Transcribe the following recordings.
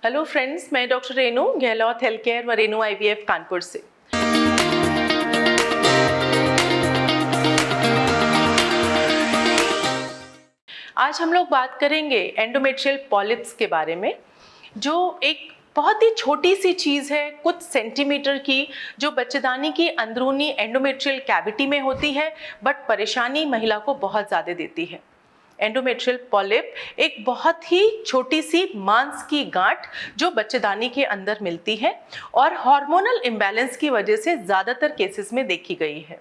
Hello friends, मैं doctor Renu Gehlot health care व Renu IVF Kanpur से। आज हम लोग बात करेंगे एंडोमेट्रियल पॉलिप्स के बारे में, जो एक बहुत ही छोटी सी चीज़ है, कुछ सेंटीमीटर की, जो बच्चेदानी की अंदरूनी एंडोमेट्रियल कैविटी में होती है, बट परेशानी महिला को बहुत ज़्यादा देती है। एंडोमेट्रियल पॉलिप एक बहुत ही छोटी सी मांस की गांठ जो बच्चेदानी के अंदर मिलती है और हार्मोनल इम्बैलेंस की वजह से ज़्यादातर केसेस में देखी गई है।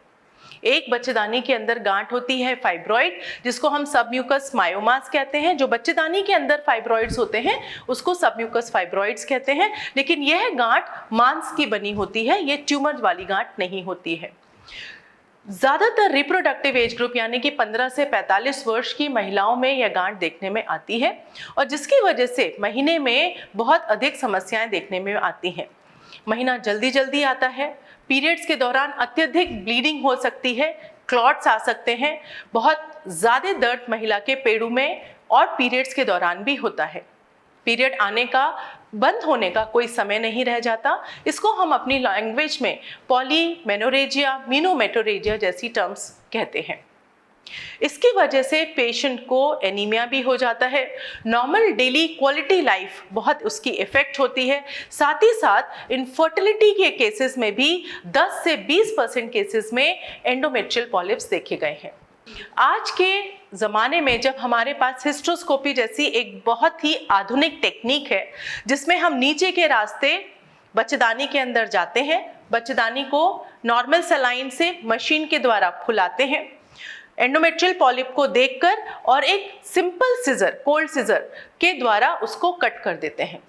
एक बच्चेदानी के अंदर गांठ होती है फाइब्रॉइड, जिसको हम सबम्यूकस मायोमास कहते हैं। जो बच्चेदानी के अंदर फाइब्रॉइड्स होते हैं उसको सबम्यूकस फाइब्रॉइड्स कहते हैं, लेकिन यह गांठ मांस की बनी होती है, ये ट्यूमर वाली गांठ नहीं होती है। ज़्यादातर रिप्रोडक्टिव एज ग्रुप यानी कि 15 से 45 वर्ष की महिलाओं में यह गांठ देखने में आती है और जिसकी वजह से महीने में बहुत अधिक समस्याएं देखने में आती हैं। महीना जल्दी जल्दी आता है, पीरियड्स के दौरान अत्यधिक ब्लीडिंग हो सकती है, क्लॉट्स आ सकते हैं, बहुत ज़्यादा दर्द महिला के पेड़ों में और पीरियड्स के दौरान भी होता है। पीरियड आने का बंद होने का कोई समय नहीं रह जाता। इसको हम अपनी लैंग्वेज में पॉलीमेनोरेजिया, मीनोमेटोरेजिया जैसी टर्म्स कहते हैं। इसकी वजह से पेशेंट को एनीमिया भी हो जाता है, नॉर्मल डेली क्वालिटी लाइफ बहुत उसकी इफेक्ट होती है। साथ ही साथ इनफर्टिलिटी के केसेस में भी 10 से 20% केसेस में एंडोमेट्रियल पॉलिप्स देखे गए हैं। आज के ज़माने में जब हमारे पास हिस्ट्रोस्कोपी जैसी एक बहुत ही आधुनिक टेक्निक है, जिसमें हम नीचे के रास्ते बच्चेदानी के अंदर जाते हैं, बच्चेदानी को नॉर्मल सलाइन से मशीन के द्वारा फुलाते हैं, एंडोमेट्रियल पॉलिप को देखकर और एक सिंपल सिजर, कोल्ड सिजर के द्वारा उसको कट कर देते हैं।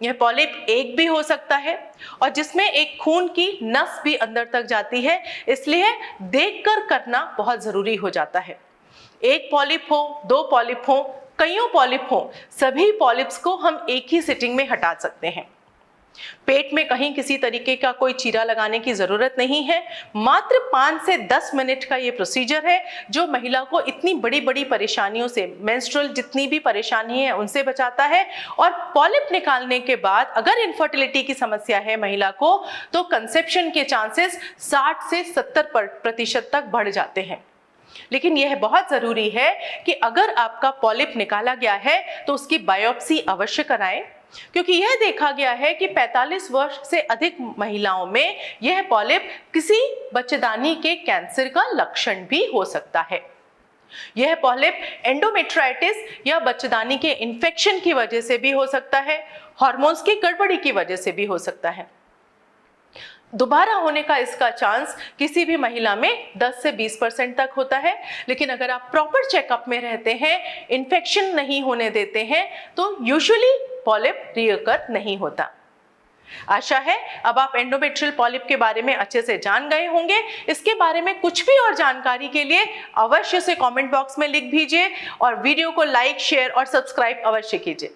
यह पॉलिप एक भी हो सकता है और जिसमें एक खून की नस भी अंदर तक जाती है, इसलिए देखकर करना बहुत ज़रूरी हो जाता है। एक पॉलिप हो, दो पॉलिप हो, कईयों पॉलिप हो, सभी पॉलिप्स को हम एक ही सिटिंग में हटा सकते हैं। पेट में कहीं किसी तरीके का कोई चीरा लगाने की ज़रूरत नहीं है। मात्र 5 से 10 मिनट का ये प्रोसीजर है जो महिला को इतनी बड़ी बड़ी परेशानियों से, मेंस्ट्रुअल जितनी भी परेशानी है उनसे बचाता है। और पॉलिप निकालने के बाद अगर इनफर्टिलिटी की समस्या है महिला को, तो कंसेप्शन के चांसेस 60 से 70% तक बढ़ जाते हैं। लेकिन यह बहुत ज़रूरी है कि अगर आपका पॉलिप निकाला गया है तो उसकी बायोप्सी अवश्य कराएं, क्योंकि यह देखा गया है कि 45 वर्ष से अधिक महिलाओं में यह पॉलिप किसी बच्चेदानी के कैंसर का लक्षण भी हो सकता है। यह पॉलिप एंडोमेट्राइटिस या बच्चेदानी के इन्फेक्शन की वजह से भी हो सकता है, हार्मोन्स की गड़बड़ी की वजह से भी हो सकता है। दोबारा होने का इसका चांस किसी भी महिला में 10 से 20% तक होता है, लेकिन अगर आप प्रॉपर चेकअप में रहते हैं, इन्फेक्शन नहीं होने देते हैं, तो यूजुअली पॉलिप रीअकर नहीं होता। आशा है अब आप एंडोमेट्रियल पॉलिप के बारे में अच्छे से जान गए होंगे। इसके बारे में कुछ भी और जानकारी के लिए अवश्य से कमेंट बॉक्स में लिख दीजिए और वीडियो को लाइक, शेयर और सब्सक्राइब अवश्य कीजिए।